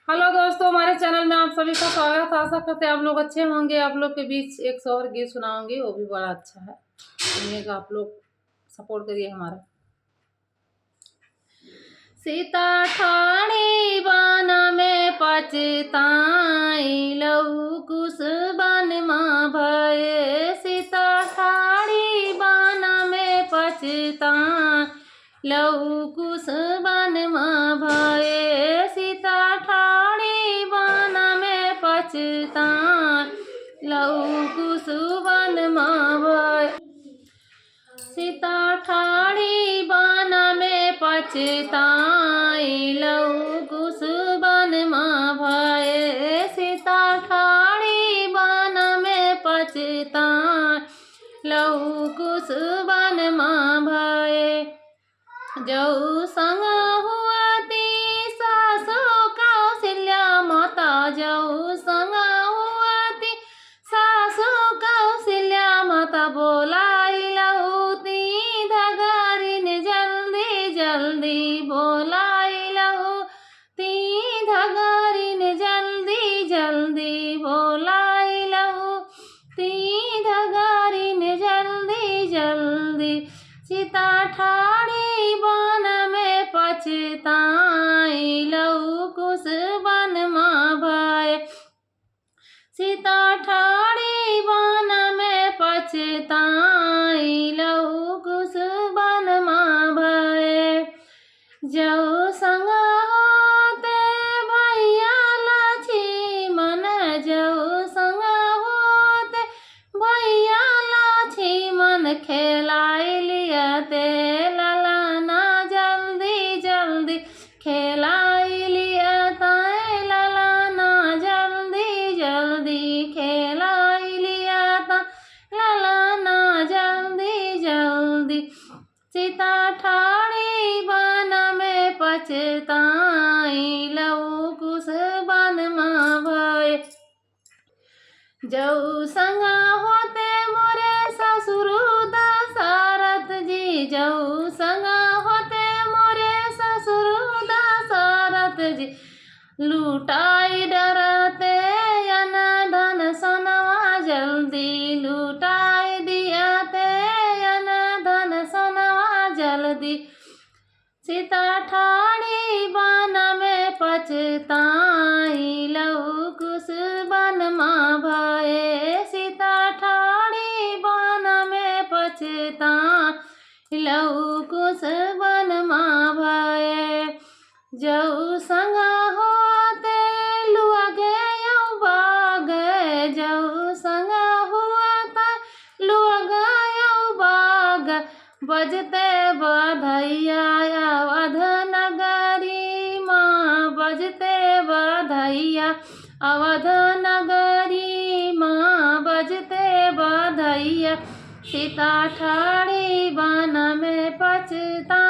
Hello दोस्तों, हमारे channel में आप सभी का स्वागत है। आशा करते हैं आप लोग अच्छे होंगे। आप लोग के बीच एक शौहर गीत सुनाऊंगी, वो भी बड़ा अच्छा है। सुनिएगा, आप लोग सपोर्ट करिए हमारा। सीता ठाणी बन में पछताई, लहू कुश बन माँ भये। सीता ठाणी बन में पछताई, लहू कुश बन माँ भये। सीता ठाणी बन में पछताई, लहू कुश बन माँ भये। सीता ठाणी बन में पछताई, लहू कुश बन माँ भये। सीता ठाणी बन में पछताई, लहू कुश बन माँ भये। जऊ संग हुआती सासु कौशल्या माता, जऊ संग हुआती सासु कौशल्या माता। बोलाई लहू ती धगारिन जल्दी जल्दी, बोलाई लहू ती धगारिन जल्दी जल्दी, बोलाई लहू ती धगारिन जल्दी जल्दी। सीता ठाणी बन में पछताई, लहू कुश बन माँ भये। सीता ठाणी बन में पछताई, लहू कुश बन माँ भये। जऊ संग होते भैया लक्ष्मण, जऊ संग होते भैया लक्ष्मण। खेलाई लियाते ललना जल्दी जल्दी, खेलाई लियाता ललना जल्दी जल्दी, खेलाई लियाता ललना जल्दी जल्दी। सीता ठाणी बन में पछताई, लहू कुश बन माँ भये। जऊ संग होते मोरे ससुर दशरथ जी, जऊ संग होते मोरे ससुर दशरथ जी। लूटाई डरते अन धन सोनवा जल्दी, लूटाई दियाते अन धन सोनवा जल्दी। सीता ठाणी बन में पछताई, लहू कुश बन माँ भये। सीता ठाणी बन में पछताई, लहू कुश बन माँ भये। जऊ संग होते लुआगे बागे, जऊ संग होते लुआगे बाग। बजते बधैया अवध नगरी माँ, बजते बधैया अवध नगरी माँ, बजते बधैया। सीता ठाणी बन में पछताई।